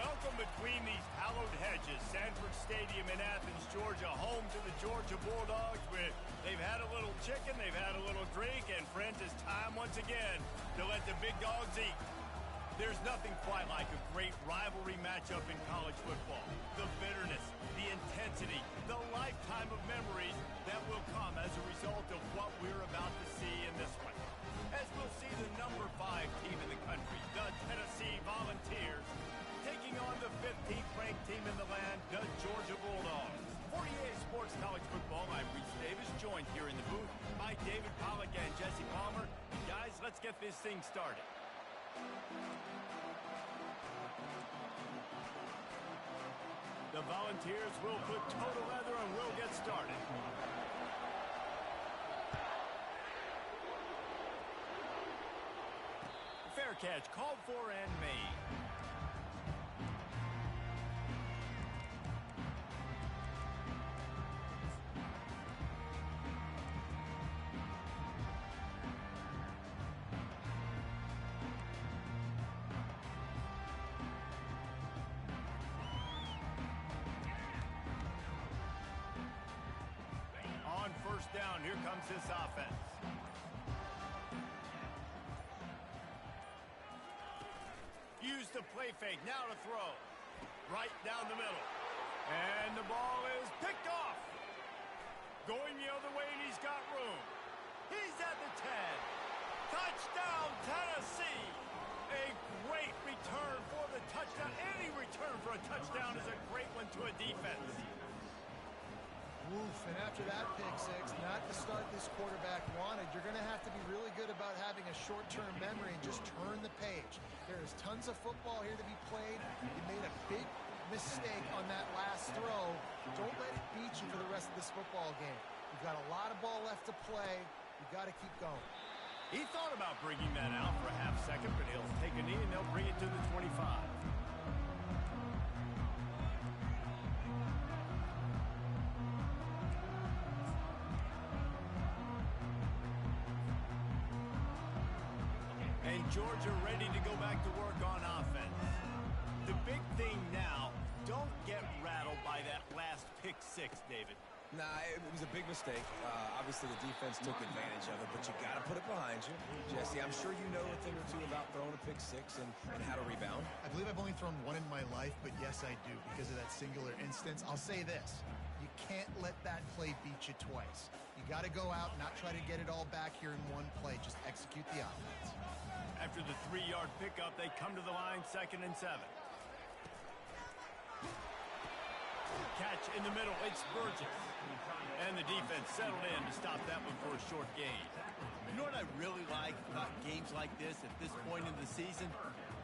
Welcome between these hallowed hedges. Sanford Stadium in Athens, Georgia, home to the Georgia Bulldogs. They've had a little chicken, they've had a little drink, and friends, it's time once again to let the big dogs eat. There's nothing quite like a great rivalry matchup in college football. The bitterness, the intensity, the lifetime of memories that will come as a result of what we're about to see in this one. As we'll see the number 5 team in the country, the Tennessee Volunteers, taking on the 15th ranked team in the land, the Georgia Bulldogs. For EA Sports College Football, I'm Reese Davis, joined here in the booth by David Pollack and Jesse Palmer. Guys, let's get this thing started. The Volunteers will put total leather and we'll get started. Fair catch called for and made. On first down, here comes this offense. Use the play fake, now to throw. Right down the middle. And the ball is picked off. Going the other way, and he's got room. He's at the 10. Touchdown, Tennessee. A great return for the touchdown. Any return for a touchdown is a great one to a defense. Oof, and after that pick six, not the start this quarterback wanted. You're going to have to be really good about having a short-term memory and just turn the page. There is tons of football here to be played. You made a big mistake on that last throw. Don't let it beat you for the rest of this football game. You've got a lot of ball left to play. You've got to keep going. He thought about bringing that out for a half second, but he'll take a knee and they'll bring it to the 25. And Georgia ready to go back to work on offense. The big thing now, don't get rattled by that last pick six, David. Nah, it was a big mistake. Obviously, the defense took advantage of it, but you got to put it behind you. Jesse, I'm sure you know a thing or two about throwing a pick six and how to rebound. I believe I've only thrown one in my life, but yes, I do because of that singular instance. I'll say this. You can't let that play beat you twice. You got to go out and not try to get it all back here in one play. Just execute the offense. After the 3-yard pickup, they come to the line, 2nd and 7. Catch in the middle, it's Burgess. And the defense settled in to stop that one for a short gain. You know what I really like about games like this at this point in the season?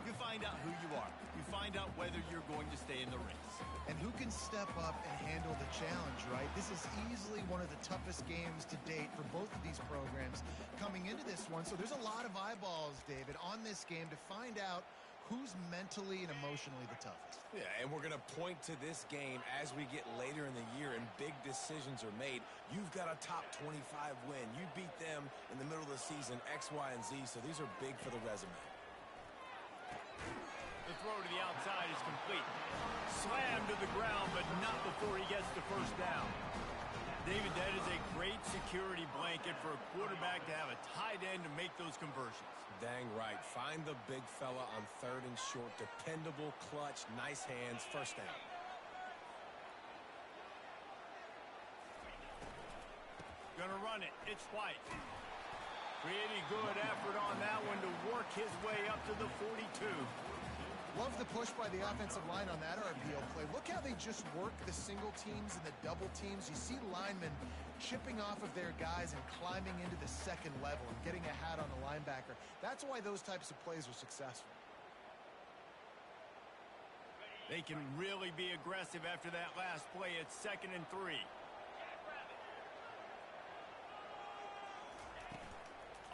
You find out who you are. You find out whether you're going to stay in the race. And who can step up and handle the challenge, right? This is easily one of the toughest games to date for both of these programs coming into this one. So there's a lot of eyeballs, David, on this game to find out who's mentally and emotionally the toughest. Yeah, and we're going to point to this game as we get later in the year and big decisions are made. You've got a top 25 win. You beat them in the middle of the season, X, Y, and Z, so these are big for the resume. The throw to the outside is complete. Slammed to the ground, but not before he gets the first down. David, that is a great security blanket for a quarterback to have a tight end to make those conversions. Dang right. Find the big fella on 3rd and short. Dependable, clutch, nice hands, first down. Gonna run it. It's White. Pretty good effort on that one to work his way up to the 42. Love the push by the offensive line on that RPO play. Look how they just work the single teams and the double teams. You see linemen chipping off of their guys and climbing into the second level and getting a hat on the linebacker. That's why those types of plays are successful. They can really be aggressive after that last play. It's 2nd and 3.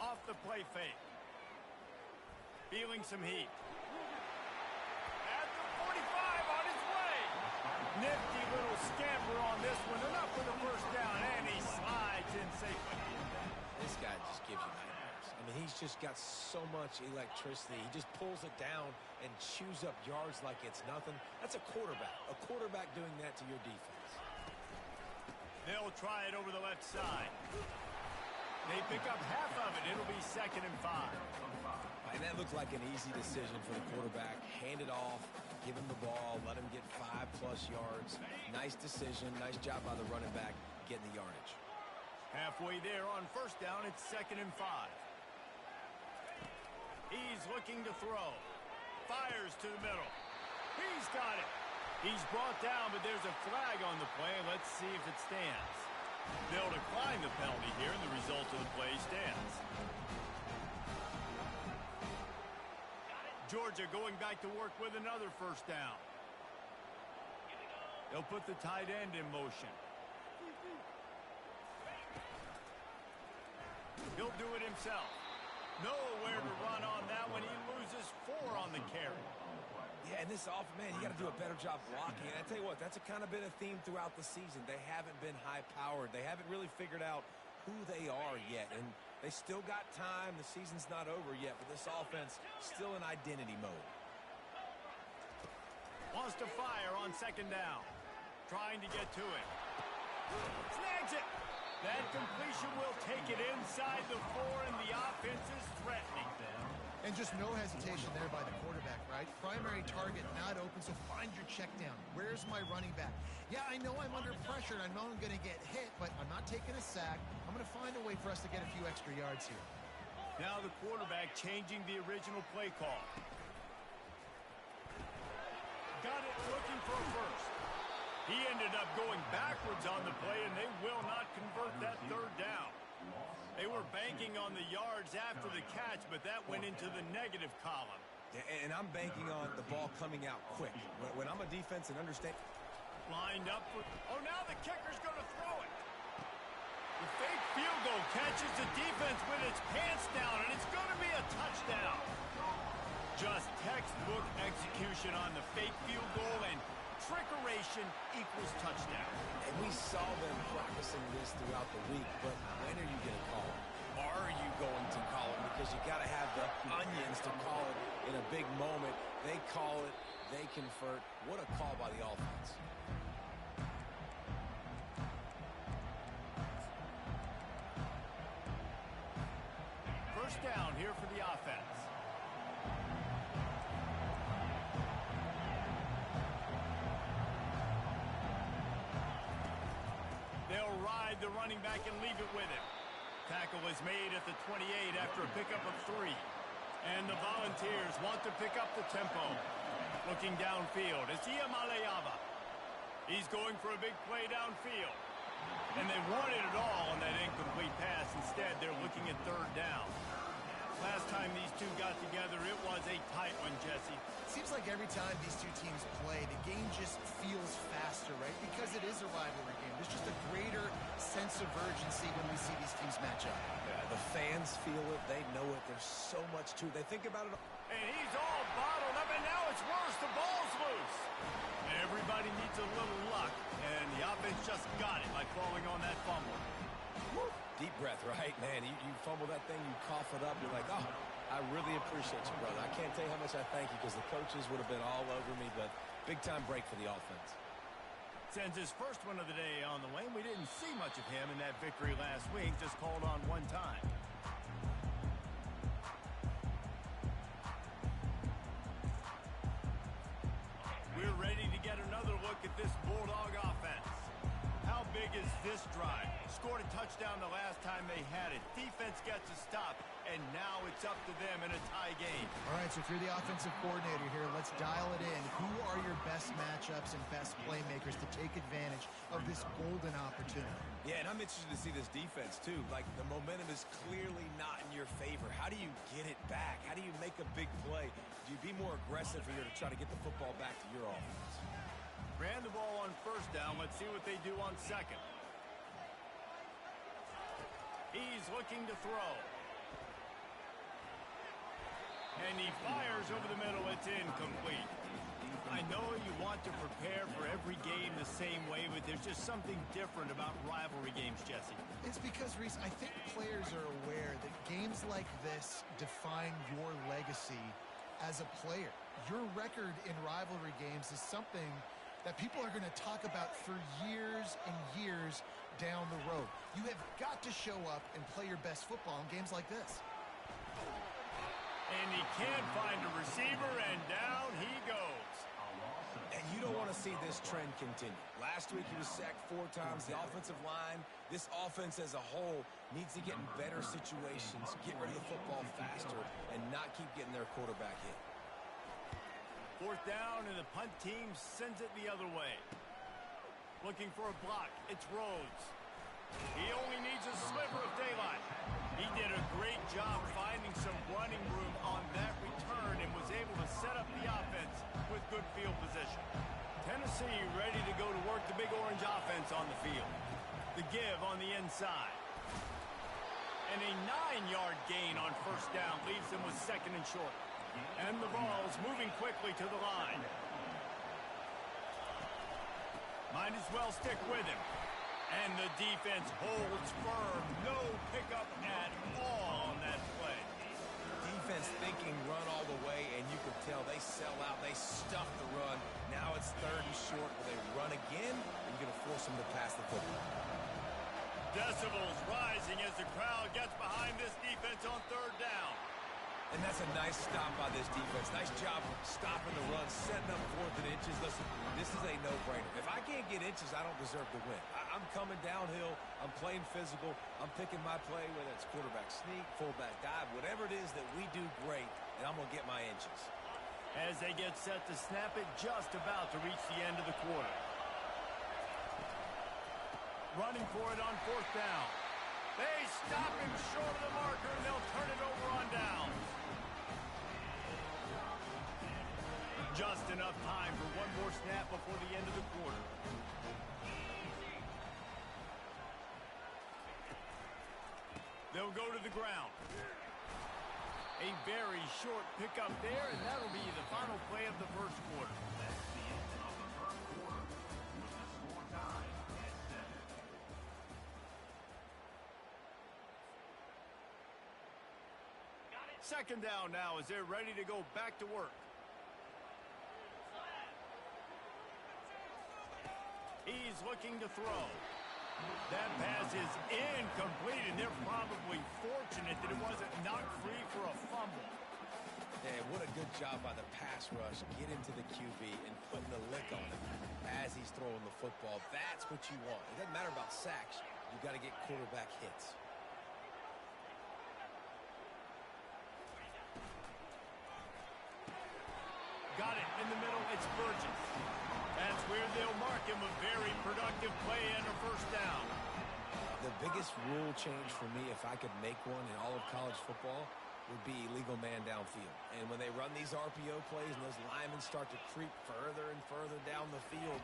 Off the play fake. Feeling some heat. Nifty little scamper on this one. Enough for the first down, and he slides in safely. This guy just gives you nightmares. arms. I mean, he's just got so much electricity. He just pulls it down and chews up yards like it's nothing. That's a quarterback. A quarterback doing that to your defense. They'll try it over the left side. They pick up half of it. It'll be 2nd and 5. And that looked like an easy decision for the quarterback. Hand it off, give him the ball, let him get 5+ yards. Nice decision. Nice job by the running back getting the yardage. Halfway there on 1st down, it's 2nd and 5. He's looking to throw. Fires to the middle. He's got it. He's brought down, but there's a flag on the play. Let's see if it stands. They'll decline the penalty here, and the result of the play stands. Georgia going back to work with another 1st down. They'll put the tight end in motion. He'll do it himself. Nowhere to run on that one. He loses 4 on the carry. Yeah, and this man, you got to do a better job blocking. And I tell you what, that's kind of been a theme throughout the season. They haven't been high-powered. They haven't really figured out who they are yet. And they still got time. The season's not over yet, but this offense still in identity mode. Wants to fire on 2nd down. Trying to get to it. Snags it. That completion will take it inside the 4, and the offense is threatening them. And just no hesitation there by the quarterback, right? Primary target not open, so find your check down. Where's my running back? Yeah, I know I'm under pressure, and I know I'm going to get hit, but I'm not taking a sack. I'm going to find a way for us to get a few extra yards here. Now the quarterback changing the original play call. Got it looking for a first. He ended up going backwards on the play, and they will not convert that 3rd down. They were banking on the yards after the catch, but that went into the negative column. Yeah, and I'm banking on the ball coming out quick. When I'm a defense and understand. Lined up for... Oh, now the kicker's going to throw it. The fake field goal catches the defense with its pants down, and it's going to be a touchdown. Just textbook execution on the fake field goal, and trickeration equals touchdown. And we saw them practicing this throughout the week, but when are you going to call it? Are you going to call it? Because you got to have the onions to call it in a big moment. They call it, they convert. What a call by the offense. First down here for the offense. They'll ride the running back and leave it with him. Tackle is made at the 28 after a pickup of 3. And the Volunteers want to pick up the tempo. Looking downfield, it's Iamaleava. He's going for a big play downfield. And they wanted it all on that incomplete pass. Instead, they're looking at 3rd down. Last time these two got together, it was a tight one, Jesse. Seems like every time these two teams play, the game just feels faster, right? Because it is a rivalry game. There's just a greater sense of urgency when we see these teams match up. Yeah, the fans feel it. They know it. There's so much to it. They think about it. And he's all bottled up, and now it's worse. The ball's loose. Everybody needs a little luck, and the offense just got it by falling on that fumble. Woo. Deep breath, right? Man, you fumble that thing, you cough it up, you're like, oh, I really appreciate you, brother. I can't tell you how much I thank you because the coaches would have been all over me, but big-time break for the offense. Sends his first one of the day on the way. We didn't see much of him in that victory last week, just called on one time. We're ready to get another look at this Bulldog offense. How big is this drive? Scored a touchdown the last time they had it. Defense gets a stop, and now it's up to them in a tie game. All right, so if you're the offensive coordinator here, let's dial it in. Who are your best matchups and best playmakers to take advantage of this golden opportunity? Yeah, and I'm interested to see this defense, too. Like, the momentum is clearly not in your favor. How do you get it back? How do you make a big play? Do you be more aggressive here to try to get the football back to your offense? Ran the ball on 1st down. Let's see what they do on 2nd. He's looking to throw. And he fires over the middle. It's incomplete. I know you want to prepare for every game game the same way, but there's just something different about rivalry games, Jesse. It's because, Reese, I think players are aware that games like this define your legacy as a player. Your record in rivalry games is something that people are going to talk about for years and years down the road. You have got to show up and play your best football in games like this. And he can't find a receiver, and down he goes. And you don't want to see this trend continue. Last week he was sacked 4 times. The offensive line, this offense as a whole, needs to get in better situations, get rid of the football faster, and not keep getting their quarterback hit. 4th down, and the punt team sends it the other way. Looking for a block. It's Rhodes. He only needs a sliver of daylight. He did a great job finding some running room on that return and was able to set up the offense with good field position. Tennessee ready to go to work the Big Orange offense on the field. The give on the inside. And a 9-yard gain on 1st down leaves them with 2nd and short. And the ball's moving quickly to the line. Might as well stick with him. And the defense holds firm. No pickup at all on that play. Defense thinking run all the way, and you can tell they sell out. They stuff the run. Now it's 3rd and short. Will they run again? You're going to force them to pass the football. Decibels rising as the crowd gets behind this defense on 3rd down. And that's a nice stop by this defense. Nice job stopping the run, setting up 4th and inches. Listen, this is a no-brainer. If I can't get inches, I don't deserve to win. I'm coming downhill. I'm playing physical. I'm picking my play, whether it's quarterback sneak, fullback dive, whatever it is that we do great, and I'm going to get my inches. As they get set to snap it, just about to reach the end of the quarter. Running for it on 4th down. They stop him short of the marker, and they'll turn it over on downs. Just enough time for one more snap before the end of the quarter. They'll go to the ground. A very short pickup there, and that'll be the final play of the 1st quarter. Second down now as they're ready to go back to work. He's looking to throw. That pass is incomplete, and they're probably fortunate that it wasn't knocked free for a fumble. Yeah, what a good job by the pass rush. Get into the QB and putting the lick on him as he's throwing the football. That's what you want. It doesn't matter about sacks. You've got to get quarterback hits. Got it in the middle. It's Burgess. That's where they'll mark him. A very productive play and a 1st down. The biggest rule change for me, if I could make one in all of college football, would be illegal man downfield. And when they run these RPO plays and those linemen start to creep further and further down the field,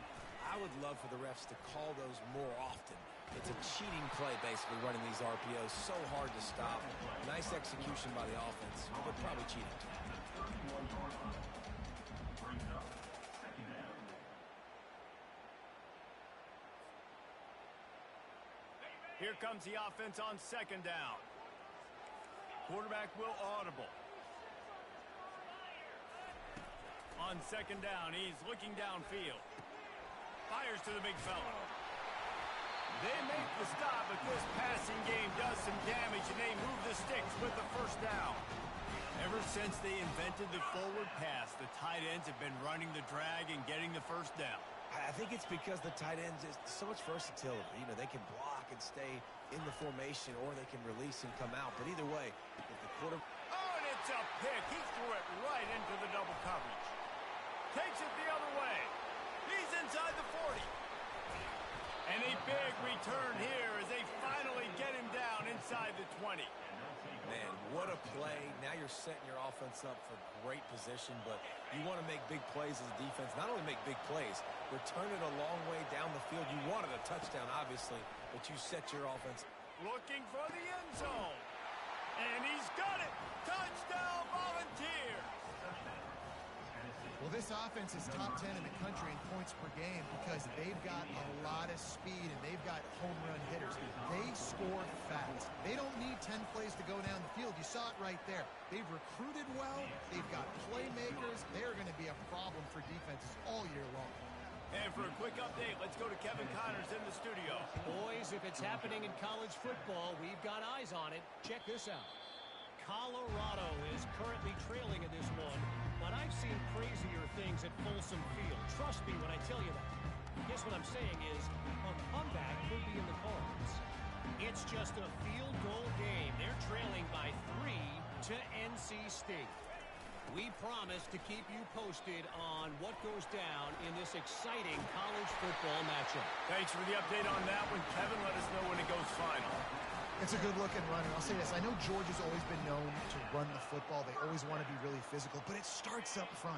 I would love for the refs to call those more often. It's a cheating play, basically, running these RPOs. So hard to stop. Nice execution by the offense, but probably cheating. Here comes the offense on 2nd down. Quarterback will audible. On 2nd down, he's looking downfield. Fires to the big fella. They make the stop, but this passing game does some damage, and they move the sticks with the 1st down. Ever since they invented the forward pass, the tight ends have been running the drag and getting the 1st down. I think it's because the tight ends is so much versatility. You know, they can block and stay in the formation, or they can release and come out. But either way, if the quarter... Oh, and it's a pick. He threw it right into the double coverage. Takes it the other way. He's inside the 40. And a big return here as they finally get him down inside the 20. Man, what a play. Now you're setting your offense up for great position, but you want to make big plays as a defense. Not only make big plays, return it a long way down the field. You wanted a touchdown, obviously, but you set your offense. Looking for the end zone. And he's got it. Touchdown, Volunteers. Well, this offense is top 10 in the country in points per game because they've got a lot of speed and they've got home run hitters. They score fast. They don't need 10 plays to go down the field. You saw it right there. They've recruited well. They've got playmakers. They're going to be a problem for defenses all year long. And for a quick update, let's go to Kevin Connors in the studio. Boys, if it's happening in college football, we've got eyes on it. Check this out. Colorado is currently trailing in this one, but I've seen crazier things at Folsom Field. Trust me when I tell you that. Guess what I'm saying is a comeback could be in the cards. It's just a field goal game. They're trailing by 3 to NC State. We promise to keep you posted on what goes down in this exciting college football matchup. Thanks for the update on that one, Kevin. Let us know when it goes final. It's a good-looking run, and I'll say this. I know Georgia's always been known to run the football. They always want to be really physical, but it starts up front.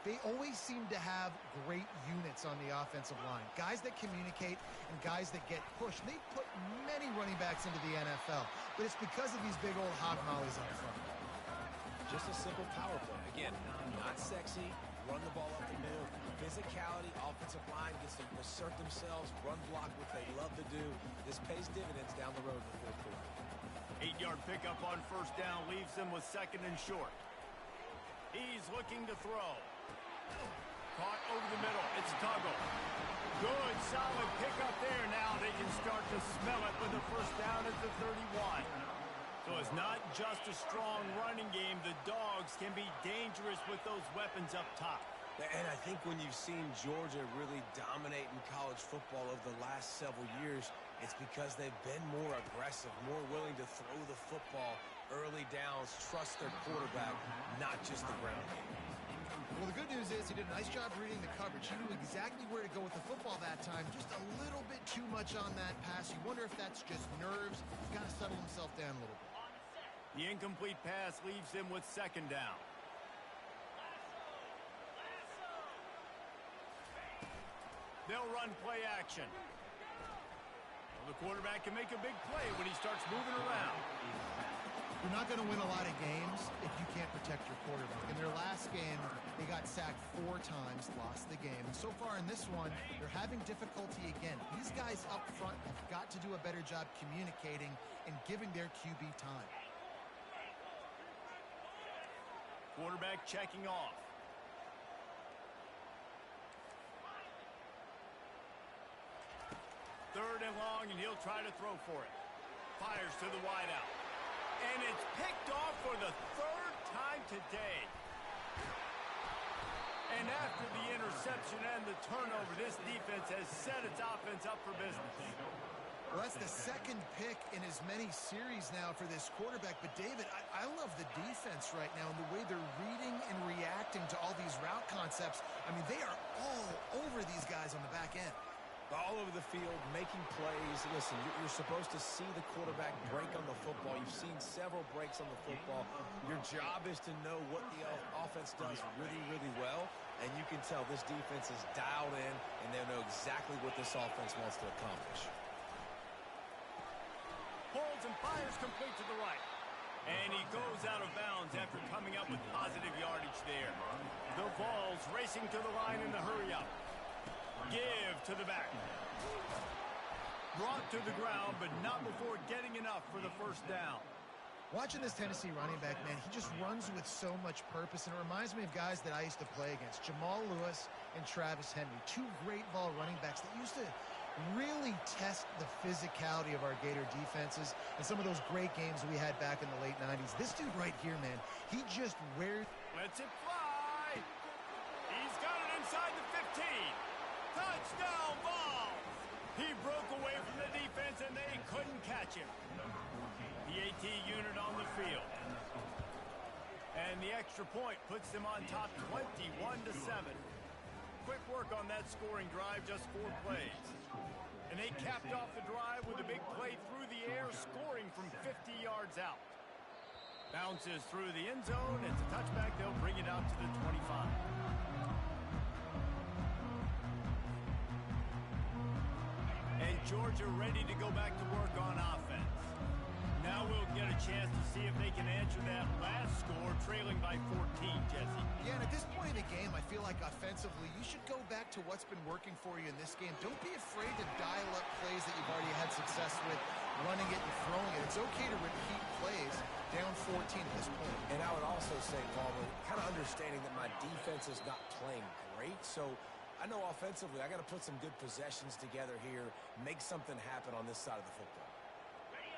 They always seem to have great units on the offensive line, guys that communicate and guys that get pushed. They put many running backs into the NFL, but it's because of these big old hog mollies up front. Just a simple power play. Again, not sexy, run the ball up the middle. Physicality, offensive line gets to assert themselves, run block, what they love to do. This pays dividends down the road in the fourth quarter. 8-yard pickup on first down leaves them with 2nd and short. He's looking to throw. Caught over the middle. It's Tuggle. Good, solid pickup there. Now they can start to smell it with a first down at the 31. So it's not just a strong running game. The Dogs can be dangerous with those weapons up top. And I think when you've seen Georgia really dominate in college football over the last several years, it's because they've been more aggressive, more willing to throw the football early downs, trust their quarterback, not just the ground game. Well, the good news is he did a nice job reading the coverage. He knew exactly where to go with the football that time. Just a little bit too much on that pass. You wonder if that's just nerves. He's got to settle himself down a little bit. The incomplete pass leaves him with 2nd down. They'll run play action. Well, the quarterback can make a big play when he starts moving around. You're not going to win a lot of games if you can't protect your quarterback. In their last game, they got sacked 4 times, lost the game. And so far in this one, they're having difficulty again. These guys up front have got to do a better job communicating and giving their QB time. Quarterback checking off. Third and long, and he'll try to throw for it. Fires to the wideout. And it's picked off for the 3rd time today. And after the interception and the turnover, this defense has set its offense up for business. Well, that's the 2nd pick in as many series now for this quarterback. But, David, I love the defense right now and the way they're reading and reacting to all these route concepts. I mean, they are all over these guys on the back end. All over the field, making plays. Listen, you're supposed to see the quarterback break on the football. You've seen several breaks on the football. Your job is to know what the offense does really, really well. And you can tell this defense is dialed in, and they know exactly what this offense wants to accomplish. Holds and fires complete to the right. And he goes out of bounds after coming up with positive yardage there. The Vols racing to the line in the hurry-up. Give to the back. Brought to the ground, but not before getting enough for the first down. Watching this Tennessee running back, man, he just runs with so much purpose, and it reminds me of guys that I used to play against, Jamal Lewis and Travis Henry, 2 great ball running backs that used to really test the physicality of our Gator defenses and some of those great games we had back in the late 90s. This dude right here, man, he just wears... Lets it fly. He's got it inside the 15. Touchdown, Vols! He broke away from the defense, and they couldn't catch him. The AT unit on the field. And the extra point puts them on top 21-7. Quick work on that scoring drive, just 4 plays. And they capped off the drive with a big play through the air, scoring from 50 yards out. Bounces through the end zone. It's a touchback. They'll bring it out to the 25. And Georgia ready to go back to work on offense. Now we'll get a chance to see if they can answer that last score, trailing by 14, Jesse. Yeah, and at this point in the game, I feel like offensively, you should go back to what's been working for you in this game. Don't be afraid to dial up plays that you've already had success with, running it and throwing it. It's okay to repeat plays down 14 at this point. And I would also say, Palmer, kind of understanding that my defense is not playing great, so I know offensively I got to put some good possessions together here, make something happen on this side of the football.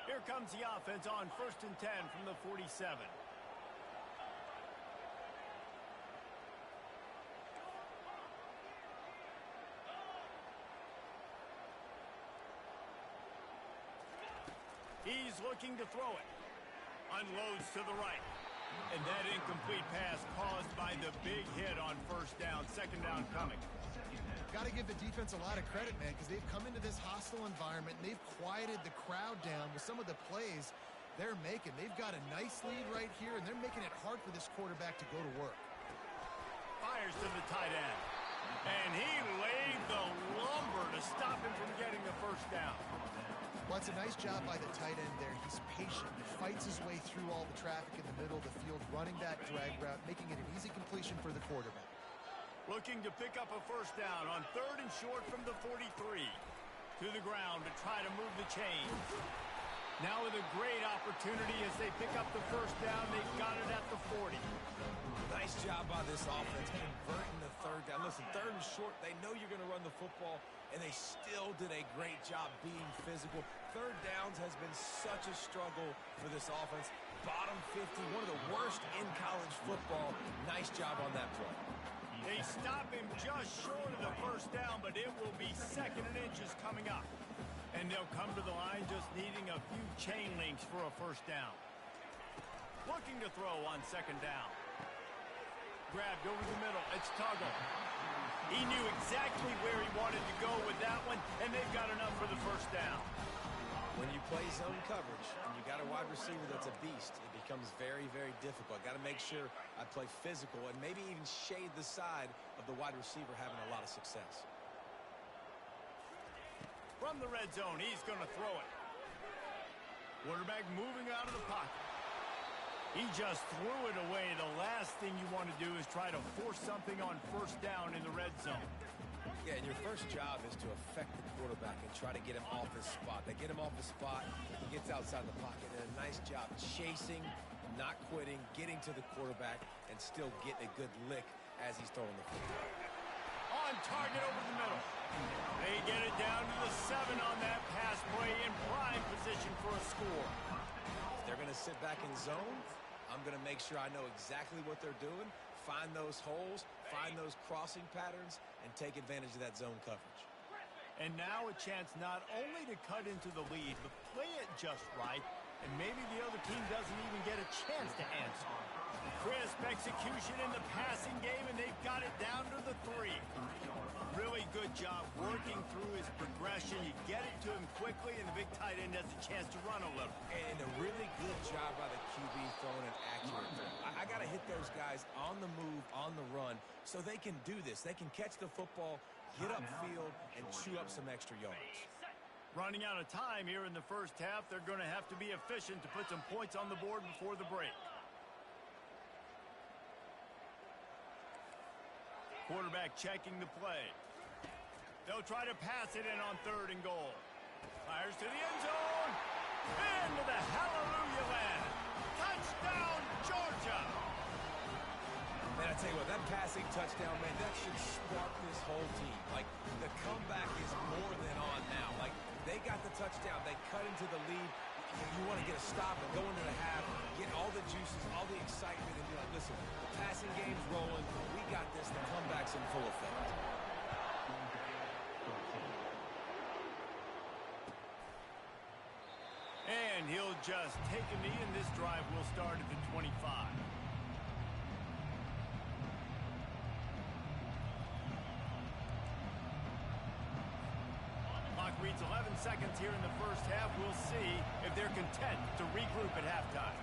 Here comes the offense on 1st and 10 from the 47. He's looking to throw it. Unloads to the right. And that incomplete pass caused by the big hit on 1st down. 2nd down coming. Got to give the defense a lot of credit, man, because they've come into this hostile environment and they've quieted the crowd down with some of the plays they're making. They've got a nice lead right here, and they're making it hard for this quarterback to go to work. Fires to the tight end. And he laid the lumber to stop him from getting the 1st down. Well, it's a nice job by the tight end there. He's patient. He fights his way through all the traffic in the middle of the field, running that drag route, making it an easy completion for the quarterback. Looking to pick up a 1st down on 3rd and short from the 43. To the ground to try to move the chains. Now with a great opportunity as they pick up the 1st down. They've got it at the 40. Nice job by this offense converting the 3rd down. Listen, 3rd and short, they know you're going to run the football, and they still did a great job being physical. 3rd downs has been such a struggle for this offense. Bottom 50, one of the worst in college football. Nice job on that play. They stop him just short of the 1st down, but it will be 2nd and inches coming up. And they'll come to the line just needing a few chain links for a 1st down. Looking to throw on 2nd down. Grabbed over the middle. It's Tuggle. He knew exactly where he wanted to go with that one, and they've got enough for the 1st down. When you play zone coverage and you got a wide receiver that's a beast, it becomes very, very difficult. Got to make sure I play physical and maybe even shade the side of the wide receiver having a lot of success. From the red zone, he's going to throw it. Quarterback moving out of the pocket. He just threw it away. The last thing you want to do is try to force something on 1st down in the red zone. Yeah, and your first job is to affect the quarterback and try to get him off his spot. They get him off his spot, he gets outside the pocket, and a nice job chasing, not quitting, getting to the quarterback, and still getting a good lick as he's throwing the football. On target over the middle. They get it down to the 7 on that pass play in prime position for a score. If they're going to sit back in zone, I'm going to make sure I know exactly what they're doing, find those holes, find those crossing patterns, and take advantage of that zone coverage. And now a chance not only to cut into the lead, but play it just right, and maybe the other team doesn't even get a chance to answer. Crisp execution in the passing game, and they've got it down to the 3. Really good job working through his progression. You get it to him quickly, and the big tight end has a chance to run a little. And a really good job by the QB throwing an accurate throw. I got to hit those guys on the move, on the run, so they can do this. They can catch the football, get upfield, and chew up some extra yards. Running out of time here in the 1st half. They're going to have to be efficient to put some points on the board before the break. Quarterback checking the play. They'll try to pass it in on 3rd and goal. Fires to the end zone. Into the hallelujah land. Touchdown, Georgia. Man, I tell you what, that passing touchdown, man, that should spark this whole team. Like, the comeback is more than on now. Like, they got the touchdown. They cut into the lead. You want to get a stop and go into the half, get all the juices, all the excitement, and be like, listen, the passing game's rolling. We got this. The comeback's in full effect. And he'll just take a knee, and this drive will start at the 25. Clock reads 11 seconds here in the 1st half. We'll see if they're content to regroup at halftime.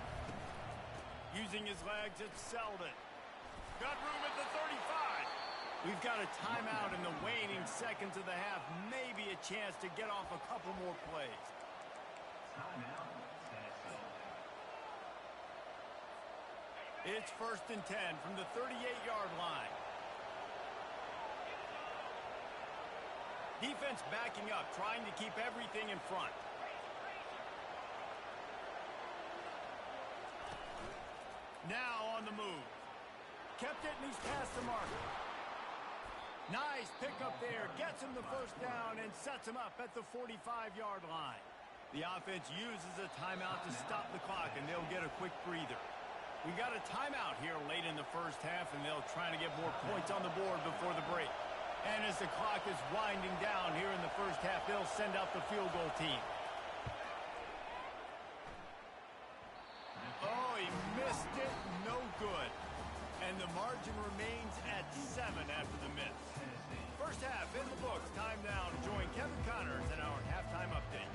Using his legs, it's Selden. Got room at the 35. We've got a timeout in the waning seconds of the half. Maybe a chance to get off a couple more plays. It's 1st and 10 from the 38-yard line. Defense backing up, trying to keep everything in front. Now on the move. Kept it, and he's past the marker. Nice pickup there. Gets him the first down and sets him up at the 45-yard line. The offense uses a timeout to stop the clock, and they'll get a quick breather. We got a timeout here late in the first half, and they'll try to get more points on the board before the break. And as the clock is winding down here in the first half, they'll send out the field goal team. Oh, he missed it. No good. And the margin remains at 7 after the miss. First half in the books. Time now to join Kevin Connors in our halftime update.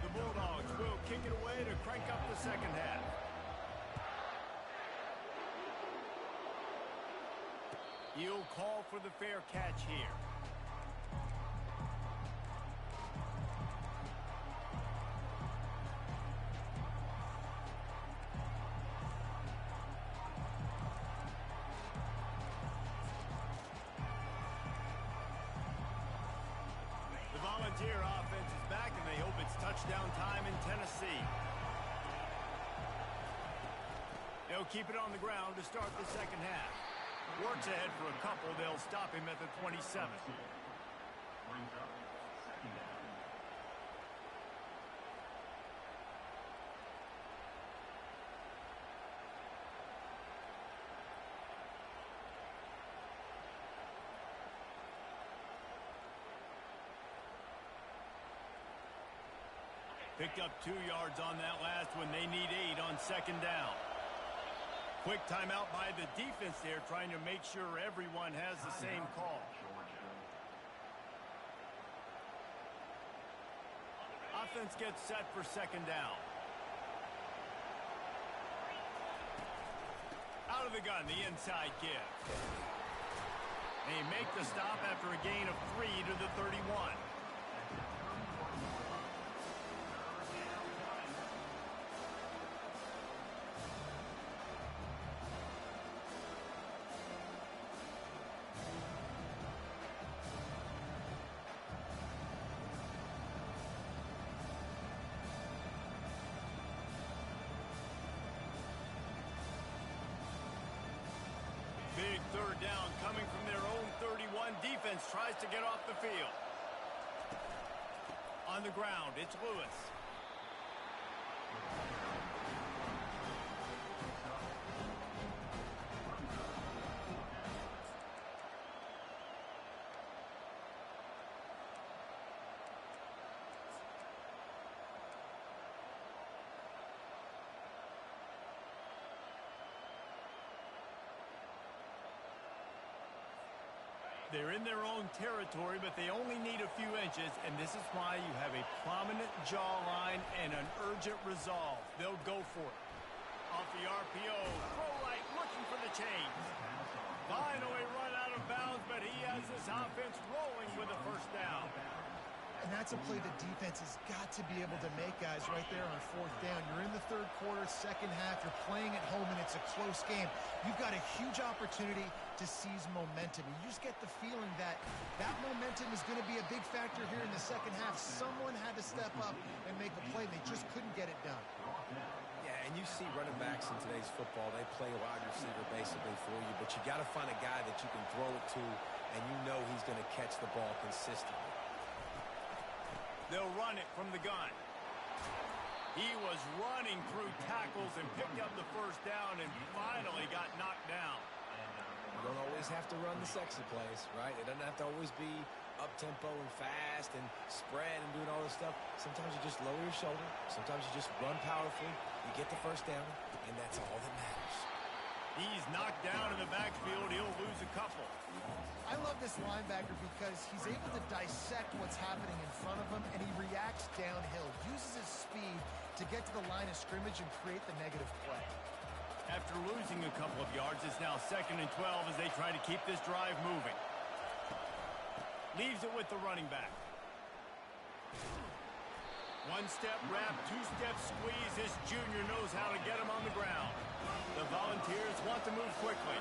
The Bulldogs will kick it away to crank up the second half. He'll call for the fair catch here. The Volunteer offense is back, and they hope it's touchdown time in Tennessee. They'll keep it on the ground to start the second half. Works ahead for a couple. They'll stop him at the 27. Picked up 2 yards on that last one. They need 8 on second down. Quick timeout by the defense there, trying to make sure everyone has the same call. Offense gets set for second down. Out of the gun, the inside give. They make the stop after a gain of 3 to the 31. Big third down coming from their own 31. Defense tries to get off the field. On the ground, it's Lewis. They're in their own territory, but they only need a few inches, and this is why you have a prominent jawline and an urgent resolve. They'll go for it. Off the RPO, throw right, looking for the change. Finally run out of bounds, but he has this offense rolling with a first down. And that's a play the defense has got to be able to make, guys, right there on fourth down. You're in the third quarter, second half. You're playing at home, and it's a close game. You've got a huge opportunity to seize momentum. You just get the feeling that that momentum is going to be a big factor here in the second half. Someone had to step up and make a play. They just couldn't get it done. Yeah, and you see running backs in today's football, they play a wide receiver basically for you, but you got to find a guy that you can throw it to, and you know he's going to catch the ball consistently. They'll run it from the gun. He was running through tackles and picked up the first down and finally got knocked down. You don't always have to run the sexy plays, right? It doesn't have to always be up-tempo and fast and spread and doing all this stuff. Sometimes you just lower your shoulder. Sometimes you just run powerfully. You get the first down, and that's all that matters. He's knocked down in the backfield. He'll lose a couple. I love this linebacker because he's able to dissect what's happening in front of him, and he reacts downhill, uses his speed to get to the line of scrimmage and create the negative play. After losing a couple of yards, it's now 2nd and 12 as they try to keep this drive moving. Leaves it with the running back. One-step wrap, two-step squeeze. This junior knows how to get him on the ground. The Volunteers want to move quickly.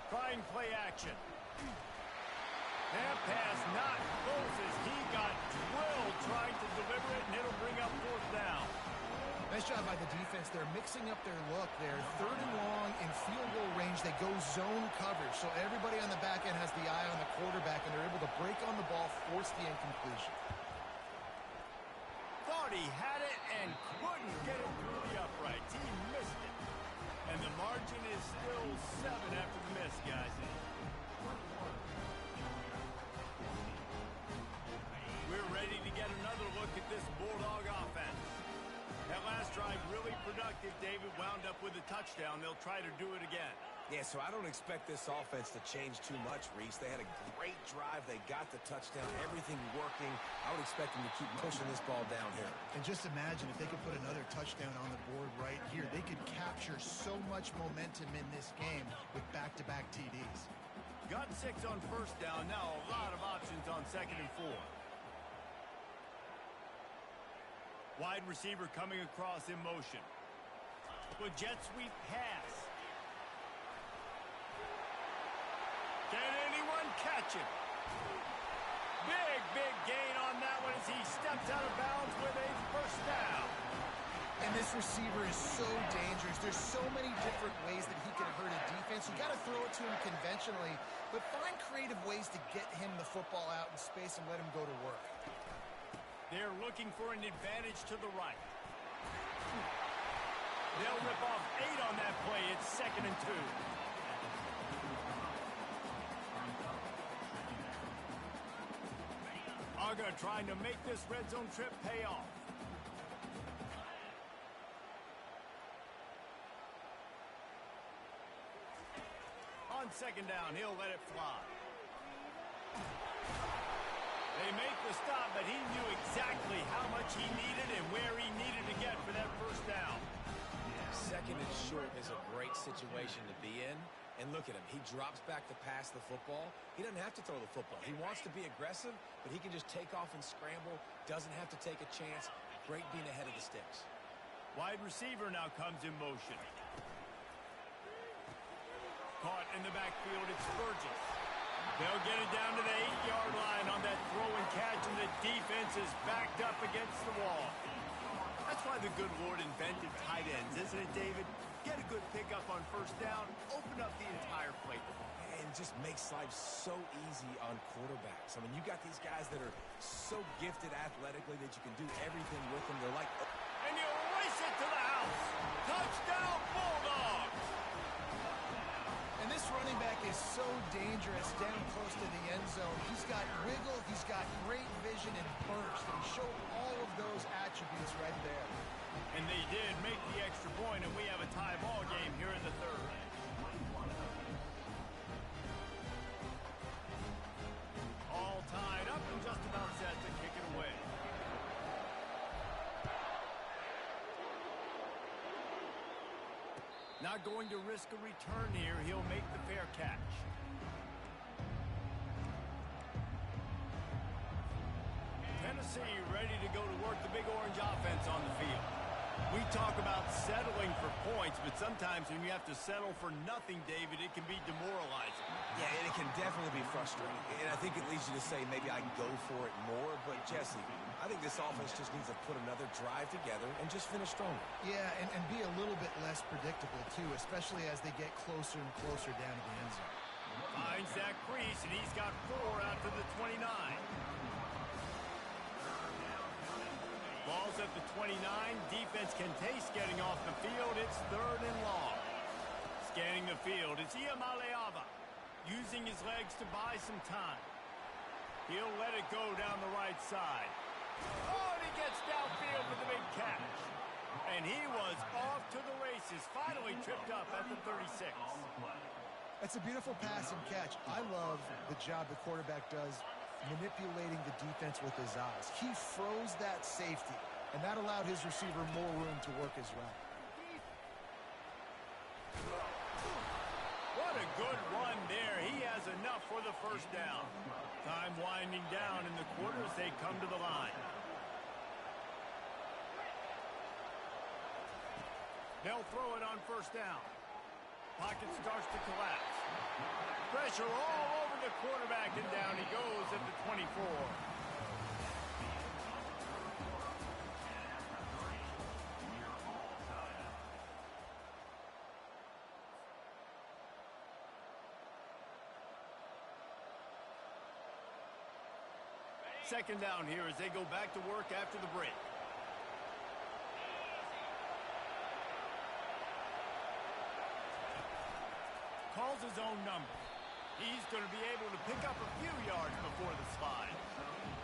Trying play action. That pass not close as he got drilled trying to deliver it, and it'll bring up fourth down. Nice job by the defense. They're mixing up their look there. Third and long in field goal range. They go zone coverage. So everybody on the back end has the eye on the quarterback, and they're able to break on the ball, force the incompletion. Thought he had it and couldn't get it through the uprights. He missed it. And the margin is still 7 after the miss, guys. We're ready to get another look at this Bulldog offense. That last drive really productive. David wound up with a touchdown. They'll try to do it again. Yeah, so I don't expect this offense to change too much, Reese. They had a great drive. They got the touchdown. Everything working. I would expect them to keep pushing this ball down here. And just imagine if they could put another touchdown on the board right here. They could capture so much momentum in this game with back-to-back TDs. Got 6 on first down. Now a lot of options on 2nd and 4. Wide receiver coming across in motion. With jet sweep pass. Can anyone catch him? Big gain on that one as he steps out of bounds with a first down. And this receiver is so dangerous. There's so many different ways that he can hurt a defense. You got to throw it to him conventionally, but find creative ways to get him the football out in space and let him go to work. They're looking for an advantage to the right. They'll rip off 8 on that play. It's 2nd and 2. Uga trying to make this red zone trip pay off. On 2nd down, he'll let it fly. They make the stop, but he knew exactly how much he needed and where he needed to get for that first down. 2nd and short is a great situation to be in. And look at him. He drops back to pass the football. He doesn't have to throw the football. He wants to be aggressive, but he can just take off and scramble. Doesn't have to take a chance. Great being ahead of the sticks. Wide receiver now comes in motion. Caught in the backfield, it's Burgess. They'll get it down to the 8-yard line on that throw and catch, and the defense is backed up against the wall. That's why the good Lord invented tight ends, isn't it, David? Get a good pickup on first down, open up the entire plate. And just makes life so easy on quarterbacks. I mean, you got these guys that are so gifted athletically that you can do everything with them. They're like... And you race it to the house. Touchdown, Bulldogs! And this running back is so dangerous down close to the end zone. He's got wiggle, he's got great vision and burst, and showed all of those attributes right there. And they did make the extra point, and we have a tie ball game here in the 3rd. All tied up and just about set to kick it away. Not going to risk a return here. He'll make the fair catch. Tennessee ready to go to work the Big Orange offense on the field. We talk about settling for points, but sometimes when you have to settle for nothing, David, it can be demoralizing. Yeah, and it can definitely be frustrating. And I think it leads you to say maybe I can go for it more. But, Jesse, I think this offense just needs to put another drive together and just finish stronger. Yeah, and be a little bit less predictable, too, especially as they get closer and closer down to the end zone. Finds that crease, and he's got 4 out to the 29. Ball's at the 29. Defense can taste getting off the field. It's 3rd and long. Scanning the field, it's Iamaleava using his legs to buy some time. He'll let it go down the right side. Oh, and he gets downfield with the big catch. And he was off to the races, finally tripped up at the 36. That's a beautiful pass and catch. I love the job the quarterback does manipulating the defense with his eyes. He froze that safety, and that allowed his receiver more room to work his route. What a good run there. He has enough for the first down. Time winding down in the quarter as they come to the line. They'll throw it on first down. Pocket starts to collapse. Pressure all over the quarterback, and down he goes at the 24. Second down here as they go back to work after the break. Calls his own number. He's going to be able to pick up a few yards before the slide.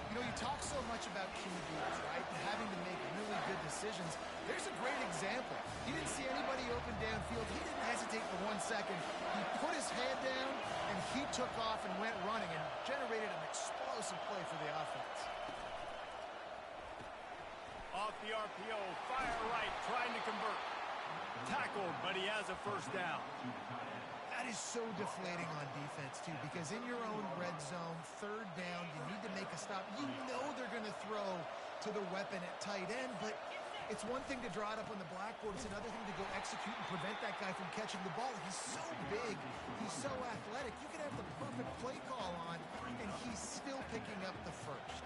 You know, you talk so much about QBs, right? And having to make really good decisions. There's a great example. He didn't see anybody open downfield. He didn't hesitate for 1 second. He put his head down, and he took off and went running and generated an explosive play for the offense. Off the RPO, fire right, trying to convert. Tackled, but he has a first down. That is so deflating on defense, too, because in your own red zone, third down, you need to make a stop. You know they're going to throw to the weapon at tight end, but it's one thing to draw it up on the blackboard. It's another thing to go execute and prevent that guy from catching the ball. He's so big. He's so athletic. You could have the perfect play call on, and he's still picking up the first.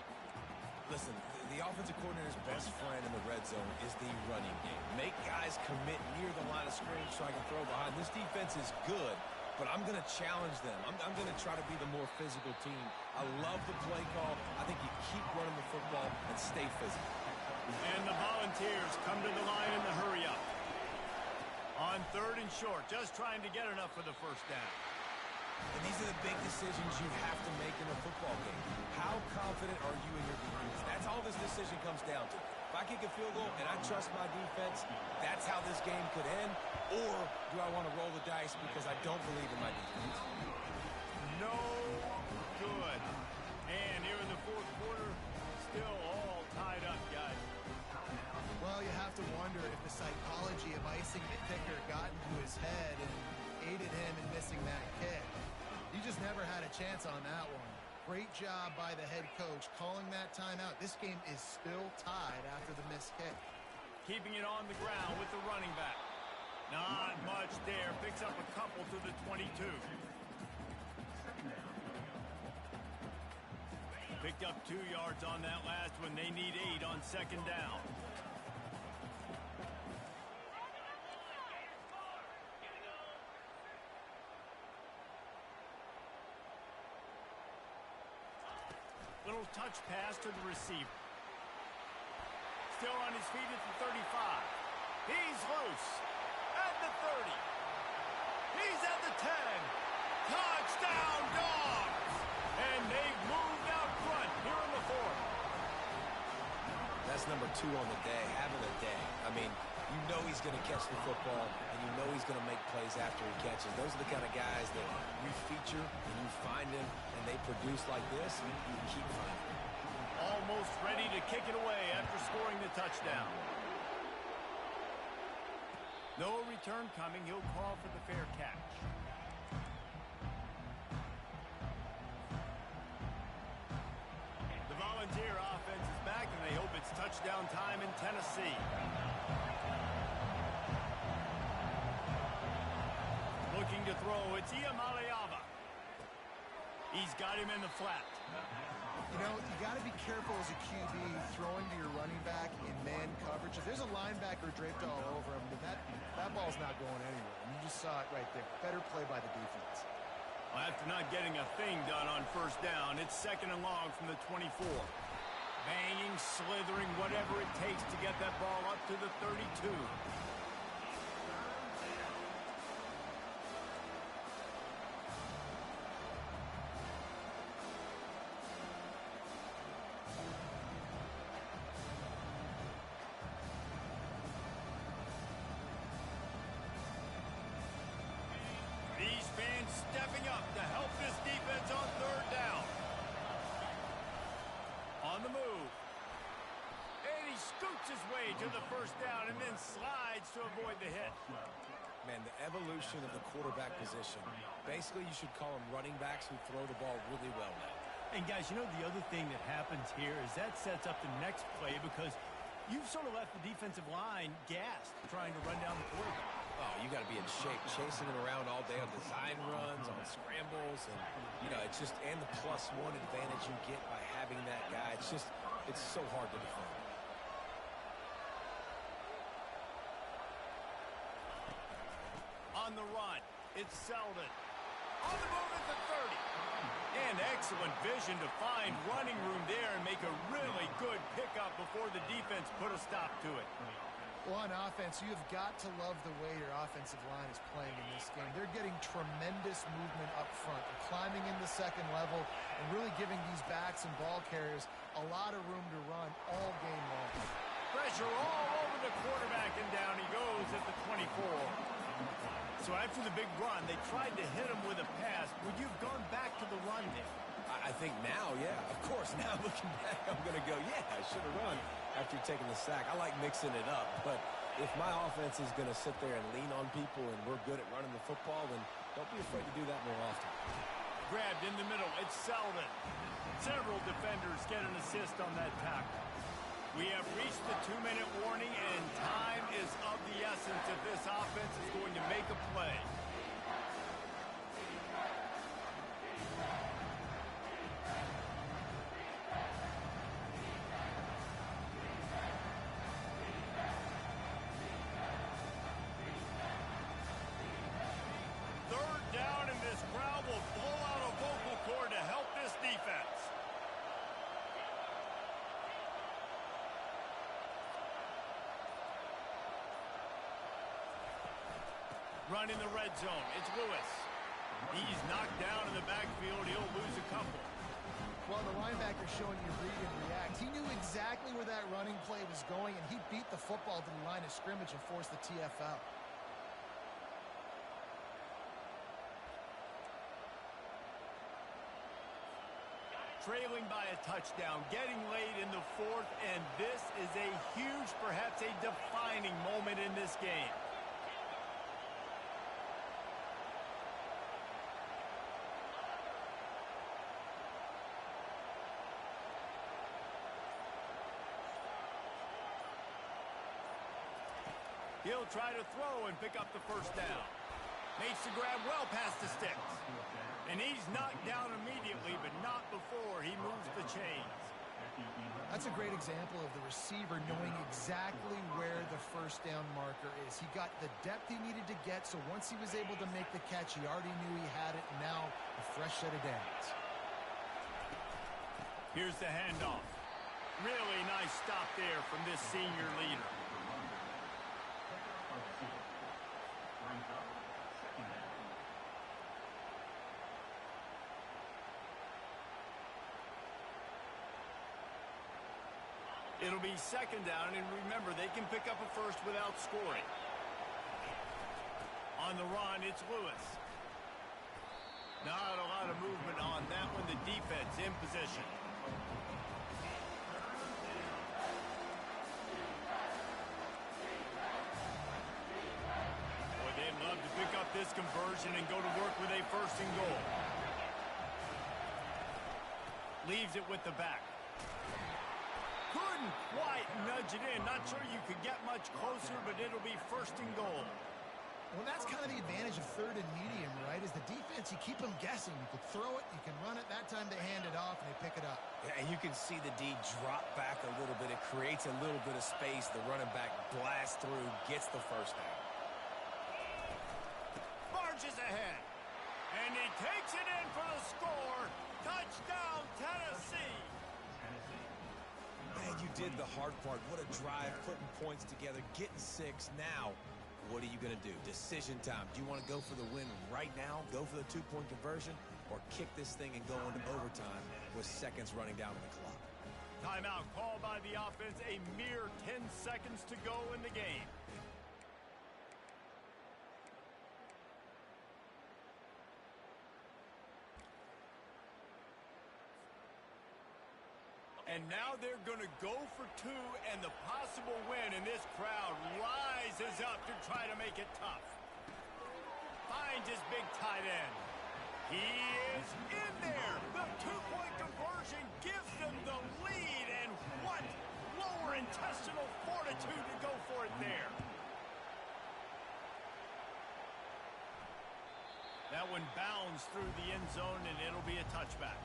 Listen, the offensive coordinator's best friend in the red zone is the running game. Make guys commit near the line of scrimmage so I can throw behind. This defense is good, but I'm going to challenge them. I'm going to try to be the more physical team. I love the play call. I think you keep running the football and stay physical. And the Volunteers come to the line in the hurry up. On third and short, just trying to get enough for the first down. And these are the big decisions you have to make in a football game. How confident are you in your defense? That's all this decision comes down to. If I kick a field goal and I trust my defense, that's how this game could end. Or do I want to roll the dice because I don't believe in my defense? No good. And here in the fourth quarter, still all tied up, guys. Well, you have to wonder if the psychology of icing the kicker got into his head and aided him in missing that kick. He just never had a chance on that one. Great job by the head coach calling that timeout. This game is still tied after the missed kick. Keeping it on the ground with the running back. Not much there. Picks up a couple to the 22. Picked up 2 yards on that last one. They need 8 on second down. Little touch pass to the receiver. Still on his feet at the 35. He's loose at the 30. He's at the 10. Touchdown, Dogs! And they've moved out front here in the fourth. That's number 2 on the day, having a day. I mean, you know he's going to catch the football, and you know he's going to make plays after he catches. Those are the kind of guys that you feature and you find them, and they produce like this, and you keep finding them. Almost ready to kick it away after scoring the touchdown. No return coming. He'll call for the fair catch. The Volunteer offense is back, and they hope it's touchdown time in Tennessee. Looking to throw, it's Iamaleava. He's got him in the flat. You know, you got to be careful as a QB throwing to your running back in man coverage. If there's a linebacker draped all over him, then that ball's not going anywhere. And you just saw it right there. Better play by the defense. Well, after not getting a thing done on first down, it's second and long from the 24. Banging, slithering, whatever it takes to get that ball up to the 32. These fans stepping up to help this defense on third down. scoots his way to the first down and then slides to avoid the hit. Man, the evolution of the quarterback position. Basically, you should call them running backs who throw the ball really well now. And guys, you know the other thing that happens here is that sets up the next play because you've sort of left the defensive line gassed trying to run down the quarterback. Oh, you got to be in shape, chasing him around all day on design runs, on scrambles, and, you know, it's just, and the +1 advantage you get by having that guy. It's just, it's so hard to defend. On the run, it's Selden. On the move at the 30. And excellent vision to find running room there and make a really good pickup before the defense put a stop to it. Well, on offense, you've got to love the way your offensive line is playing in this game. They're getting tremendous movement up front. They're climbing in the second level and really giving these backs and ball carriers a lot of room to run all game long. Pressure all over the quarterback, and down he goes at the 24. So after the big run, they tried to hit him with a pass. Would you have gone back to the run there? I think now, yeah. Of course, now looking back, I'm going to go, yeah, I should have run after taking the sack. I like mixing it up, but if my offense is going to sit there and lean on people and we're good at running the football, then don't be afraid to do that more often. Grabbed in the middle, it's Selden. Several defenders get an assist on that tackle. We have reached the 2-minute warning, and time is of the essence if this offense is going to make a play. Third down, and this crowd will blow out a vocal cord to help this defense. Run in the red zone. It's Lewis. He's knocked down in the backfield. He'll lose a couple. Well, the linebacker's showing you read and react. He knew exactly where that running play was going, and he beat the football to the line of scrimmage and forced the TFL. Trailing by a touchdown, getting late in the fourth, and this is a huge, perhaps a defining moment in this game. He'll try to throw and pick up the first down. Makes the grab well past the sticks. And he's knocked down immediately, but not before he moves the chains. That's a great example of the receiver knowing exactly where the first down marker is. He got the depth he needed to get, so once he was able to make the catch, he already knew he had it, and now a fresh set of downs. Here's the handoff. Really nice stop there from this senior leader. It'll be second down, and remember, they can pick up a first without scoring. On the run, it's Lewis. Not a lot of movement on that one. The defense in position. Boy, they'd love to pick up this conversion and go to work with a first and goal. Leaves it with the back. Couldn't quite nudge it in. Not sure you could get much closer, but it'll be first and goal. Well, that's kind of the advantage of third and medium, right? Is the defense, you keep them guessing. You can throw it, you can run it. That time they hand it off and they pick it up. Yeah, and you can see the D drop back a little bit. It creates a little bit of space. The running back blasts through, gets the first down. Marches ahead. And he takes it in for the score. Touchdown, Tennessee. Man, you did the hard part. What a drive, putting points together, getting 6. Now, what are you going to do? Decision time. Do you want to go for the win right now, go for the 2-point conversion, or kick this thing and go into overtime with seconds running down on the clock? Timeout called by the offense. A mere 10 seconds to go in the game. And now they're going to go for two, and the possible win, and this crowd rises up to try to make it tough. Finds his big tight end. He is in there. The two-point conversion gives them the lead, and what lower intestinal fortitude to go for it there. That one bounds through the end zone, and it'll be a touchback.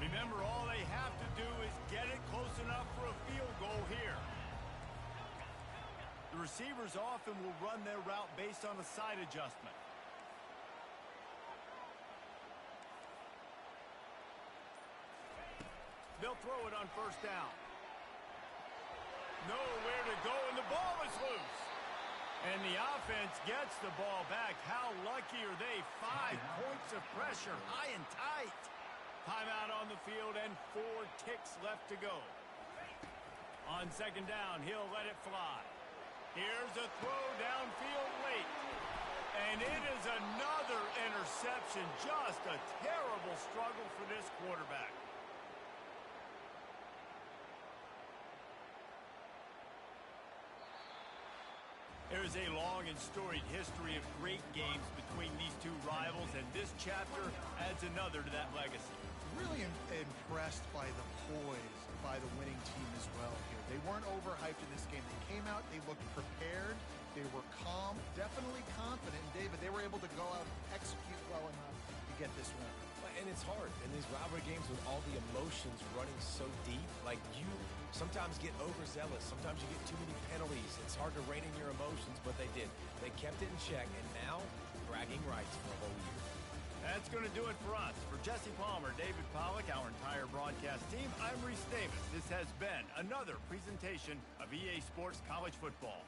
Remember, all they have to do is get it close enough for a field goal here. The receivers often will run their route based on a side adjustment. They'll throw it on first down. Nowhere to go, and the ball is loose. And the offense gets the ball back. How lucky are they? 5 points of pressure, high and tight. Timeout on the field and 4 ticks left to go. On second down, he'll let it fly. Here's a throw downfield late. And it is another interception. Just a terrible struggle for this quarterback. There's a long and storied history of great games between these two rivals, and this chapter adds another to that legacy. Really impressed by the poise by the winning team as well here. They weren't overhyped in this game. They came out, they looked prepared, they were calm, definitely confident. And David, they were able to go out and execute well enough to get this win. And it's hard in these rivalry games with all the emotions running so deep. Like, you sometimes get overzealous. Sometimes you get too many penalties. It's hard to rein in your emotions, but they did. They kept it in check, and now bragging rights for a whole year. That's going to do it for us. For Jesse Palmer, David Pollack, our entire broadcast team, I'm Reese Davis. This has been another presentation of EA Sports College Football.